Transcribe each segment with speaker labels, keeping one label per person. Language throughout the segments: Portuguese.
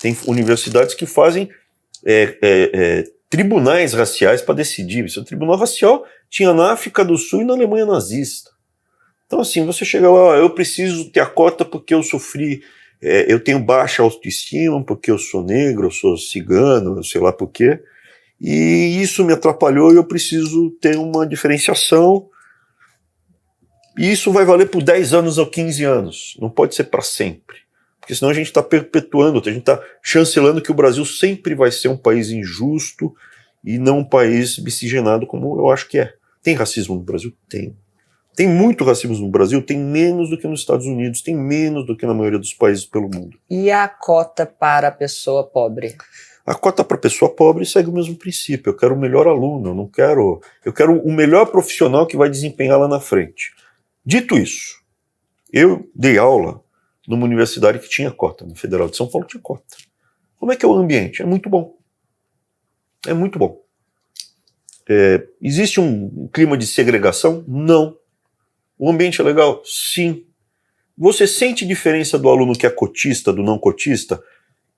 Speaker 1: Tem universidades que fazem tribunais raciais para decidir. Isso, o tribunal racial tinha na África do Sul e na Alemanha nazista. Então, assim, você chega lá, eu preciso ter a cota porque eu sofri, eu tenho baixa autoestima, porque eu sou negro, eu sou cigano, sei lá por quê, e isso me atrapalhou e eu preciso ter uma diferenciação, e isso vai valer por 10 anos ou 15 anos, não pode ser para sempre, porque senão a gente está perpetuando, a gente está chancelando que o Brasil sempre vai ser um país injusto e não um país miscigenado como eu acho que é. Tem racismo no Brasil? Tem. Tem muito racismo no Brasil, tem menos do que nos Estados Unidos, tem menos do que na maioria dos países pelo mundo.
Speaker 2: E a cota para a pessoa pobre?
Speaker 1: A cota para a pessoa pobre segue o mesmo princípio. Eu quero o melhor aluno, eu quero o melhor profissional que vai desempenhar lá na frente. Dito isso, eu dei aula numa universidade que tinha cota, na Federal de São Paulo tinha cota. Como é que é o ambiente? É muito bom. É muito bom. Existe um clima de segregação? Não. O ambiente é legal? Sim. Você sente diferença do aluno que é cotista, do não cotista?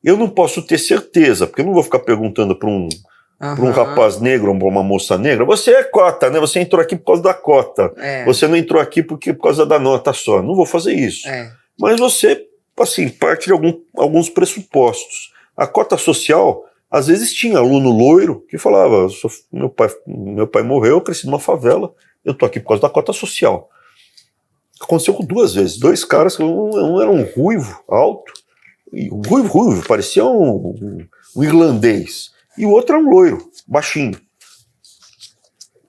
Speaker 1: Eu não posso ter certeza, porque eu não vou ficar perguntando para um rapaz negro ou para uma moça negra, você é cota, né? Você entrou aqui por causa da cota. Você não entrou aqui por causa da nota só. Não vou fazer isso. Mas você, assim, parte de alguns pressupostos. A cota social, às vezes tinha aluno loiro que falava, meu pai morreu, eu cresci numa favela, eu tô aqui por causa da cota social. Aconteceu com 2 vezes, 2 caras, um era um ruivo, alto, e um ruivo, parecia um irlandês, e o outro era um loiro, baixinho.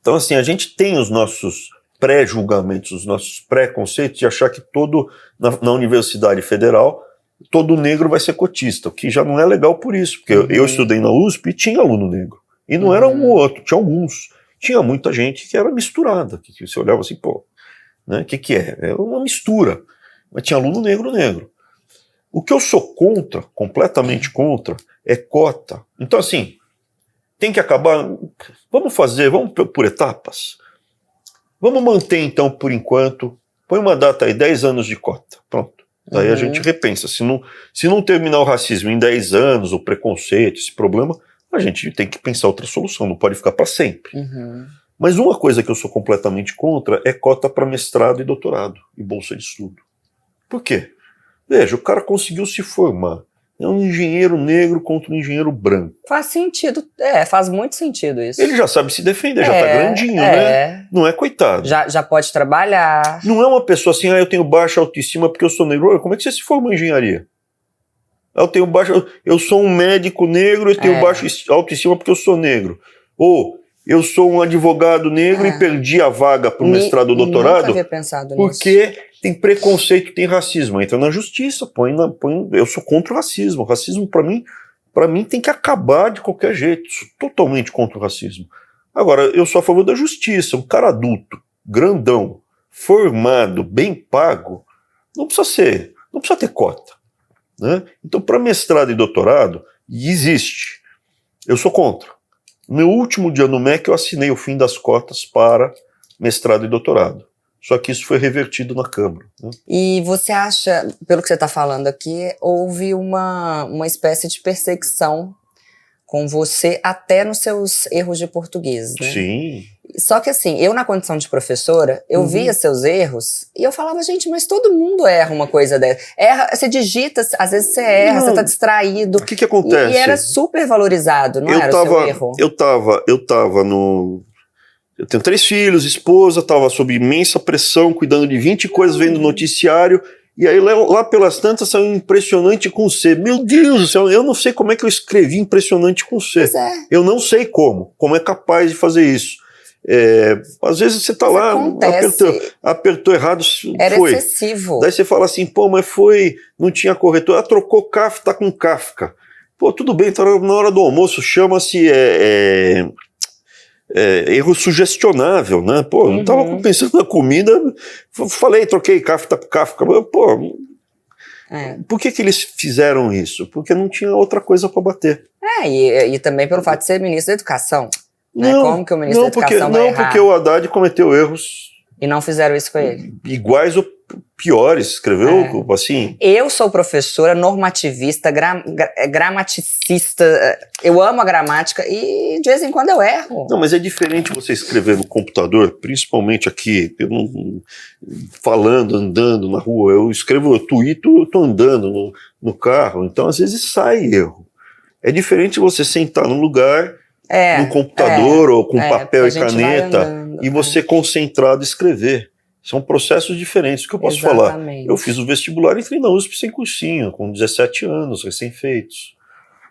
Speaker 1: Então, assim, a gente tem os nossos pré-julgamentos, os nossos preconceitos de achar que na Universidade Federal, todo negro vai ser cotista, o que já não é legal por isso, porque eu estudei na USP e tinha aluno negro, e não era um ou outro, tinha alguns. Tinha muita gente que era misturada, que você olhava assim, pô, né, que é? É uma mistura. Mas tinha aluno negro. O que eu sou contra, completamente contra, é cota. Então, assim, tem que acabar. Vamos por etapas. Vamos manter, então, por enquanto, põe uma data aí, 10 anos de cota. Pronto. Daí a gente repensa. Se não terminar o racismo em 10 anos, o preconceito, esse problema, a gente tem que pensar outra solução, não pode ficar para sempre. Mas uma coisa que eu sou completamente contra é cota para mestrado e doutorado e bolsa de estudo. Por quê? Veja, o cara conseguiu se formar. É um engenheiro negro contra um engenheiro branco.
Speaker 2: Faz sentido, faz muito sentido isso.
Speaker 1: Ele já sabe se defender, já tá grandinho, né? Não é coitado.
Speaker 2: Já pode trabalhar.
Speaker 1: Não é uma pessoa assim, eu tenho baixa autoestima porque eu sou negro. Como é que você se formou em engenharia? Eu sou um médico negro e tenho baixa autoestima porque eu sou negro. Ou eu sou um advogado negro e perdi a vaga para o mestrado ou doutorado.
Speaker 2: Nunca havia pensado
Speaker 1: porque
Speaker 2: nisso.
Speaker 1: Tem preconceito, tem racismo. Entra na justiça, eu sou contra o racismo. O racismo, para mim, tem que acabar de qualquer jeito. Sou totalmente contra o racismo. Agora, eu sou a favor da justiça. Um cara adulto, grandão, formado, bem pago, não precisa ter cota. Né? Então, para mestrado e doutorado, existe. Eu sou contra. No meu último dia no MEC, eu assinei o fim das cotas para mestrado e doutorado. Só que isso foi revertido na Câmara. Né?
Speaker 2: E você acha, pelo que você está falando aqui, houve uma espécie de perseguição com você até nos seus erros de português, né?
Speaker 1: Sim.
Speaker 2: Só que assim, eu na condição de professora, eu via seus erros e eu falava, gente, mas todo mundo erra uma coisa dessa. Você digita, às vezes você erra, você tá distraído.
Speaker 1: O que acontece?
Speaker 2: E era super valorizado, não era o seu erro?
Speaker 1: Eu tenho 3 filhos, esposa, estava sob imensa pressão, cuidando de 20 coisas, vendo noticiário, e aí lá pelas tantas saiu Impressionante com C. Meu Deus do céu, eu não sei como é que eu escrevi Impressionante com C.
Speaker 2: Pois é.
Speaker 1: Eu não sei como é capaz de fazer isso. Às vezes você tá lá, apertou errado,
Speaker 2: era excessivo.
Speaker 1: Daí você fala assim, mas não tinha corretor, trocou Kafka, tá com Kafka. Pô, tudo bem, tá na hora do almoço, chama-se erro sugestionável, né? Pô, não tava pensando na comida, troquei Kafka por Kafka, pô, por que eles fizeram isso? Porque não tinha outra coisa para bater.
Speaker 2: E também pelo fato de ser ministro da Educação. Né? Como que o ministro da Educação vai errar?
Speaker 1: Porque o Haddad cometeu erros...
Speaker 2: E não fizeram isso com ele?
Speaker 1: Iguais ou piores, escreveu assim...
Speaker 2: Eu sou professora normativista, gramaticista, eu amo a gramática e de vez em quando eu erro.
Speaker 1: Não, mas é diferente você escrever no computador, principalmente aqui, eu não, falando, andando na rua, eu escrevo, eu tuito, eu tô andando no carro, então às vezes sai erro. É diferente você sentar num lugar, no computador ou com papel e caneta e você concentrado escrever. São processos diferentes. O que eu posso falar? Eu fiz o vestibular e entrei na USP sem cursinho, com 17 anos, recém-feitos.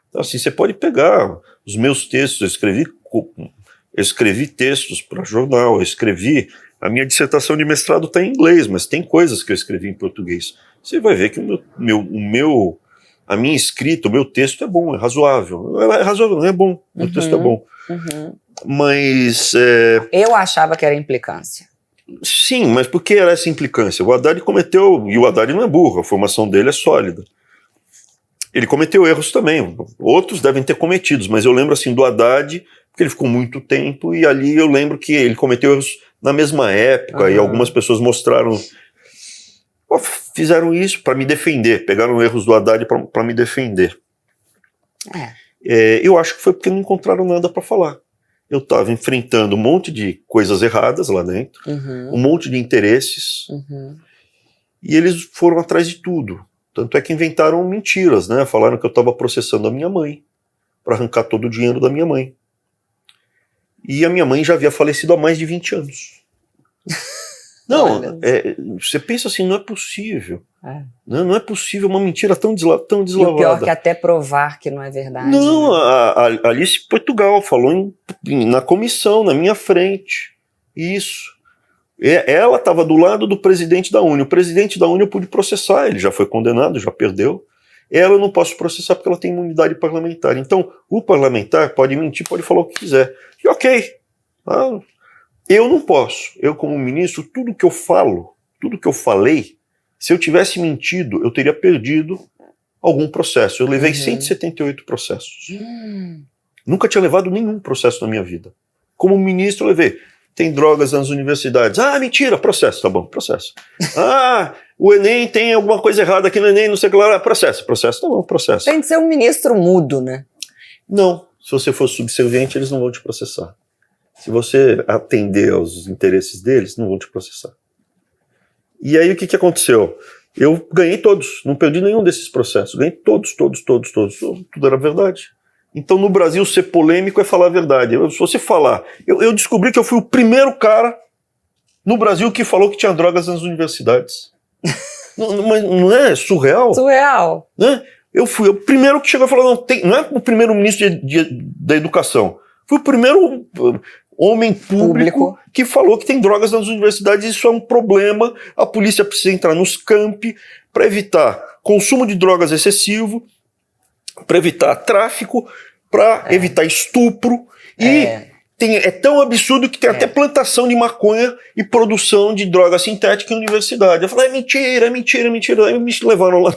Speaker 1: Então, assim, você pode pegar os meus textos, eu escrevi textos para jornal, a minha dissertação de mestrado está em inglês, mas tem coisas que eu escrevi em português. Você vai ver que a minha escrita, o meu texto é bom, é razoável. É razoável, não é bom, o meu texto é bom. Mas...
Speaker 2: eu achava que era implicância.
Speaker 1: Sim, mas por que era essa implicância? O Haddad cometeu, e o Haddad não é burro, a formação dele é sólida. Ele cometeu erros também, outros devem ter cometidos, mas eu lembro assim do Haddad, porque ele ficou muito tempo, e ali eu lembro que ele cometeu erros na mesma época, e algumas pessoas mostraram, fizeram isso para me defender, pegaram erros do Haddad para me defender. Eu acho que foi porque não encontraram nada para falar. Eu estava enfrentando um monte de coisas erradas lá dentro, um monte de interesses, e eles foram atrás de tudo. Tanto é que inventaram mentiras, né? Falaram que eu estava processando a minha mãe, para arrancar todo o dinheiro da minha mãe. E a minha mãe já havia falecido há mais de 20 anos. Não, você pensa assim, não é possível. Não é possível uma mentira tão deslavada.
Speaker 2: E o pior que até provar que não é verdade.
Speaker 1: Não, a Alice Portugal falou na comissão, na minha frente. Isso. Ela estava do lado do presidente da UNE. O presidente da UNE eu pude processar, ele já foi condenado, já perdeu. Ela eu não posso processar porque ela tem imunidade parlamentar. Então, o parlamentar pode mentir, pode falar o que quiser. E ok. Eu não posso. Eu, como ministro, tudo que eu falo, tudo que eu falei, se eu tivesse mentido, eu teria perdido algum processo. Eu levei 178 processos. Nunca tinha levado nenhum processo na minha vida. Como ministro, eu levei. Tem drogas nas universidades. Mentira, processo, tá bom, processo. O Enem tem alguma coisa errada aqui no Enem, não sei o que lá, processo, tá bom, processo.
Speaker 2: Tem de ser um ministro mudo, né?
Speaker 1: Não, se você for subserviente, eles não vão te processar. Se você atender aos interesses deles, não vão te processar. E aí o que aconteceu? Eu ganhei todos, não perdi nenhum desses processos, ganhei todos, tudo era verdade. Então no Brasil ser polêmico é falar a verdade. Se você falar, eu descobri que eu fui o primeiro cara no Brasil que falou que tinha drogas nas universidades. não é surreal?
Speaker 2: Surreal.
Speaker 1: Né? Eu fui o primeiro que chegou a falar, não é o primeiro ministro da educação, fui o primeiro homem público que falou que tem drogas nas universidades, isso é um problema, a polícia precisa entrar nos campi para evitar consumo de drogas excessivo, para evitar tráfico, para evitar estupro, é tão absurdo que tem até plantação de maconha e produção de droga sintética em universidade. Eu falei, é mentira. Aí me levaram lá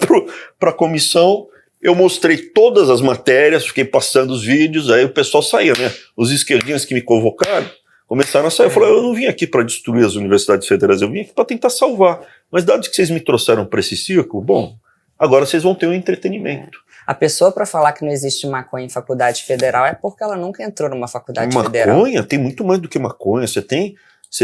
Speaker 1: para a comissão, eu mostrei todas as matérias, fiquei passando os vídeos, aí o pessoal saía, né? Os esquerdinhos que me convocaram começaram a sair. Eu falei, eu não vim aqui para destruir as universidades federais, eu vim aqui para tentar salvar. Mas dados que vocês me trouxeram para esse círculo, bom, agora vocês vão ter um entretenimento.
Speaker 2: A pessoa para falar que não existe maconha em faculdade federal é porque ela nunca entrou numa faculdade federal.
Speaker 1: Maconha? Tem muito mais do que maconha. Você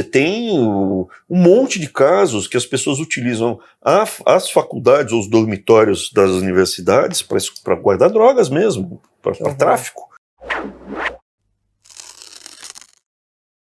Speaker 1: tem um monte de casos que as pessoas utilizam as faculdades ou os dormitórios das universidades para guardar drogas mesmo, para tráfico.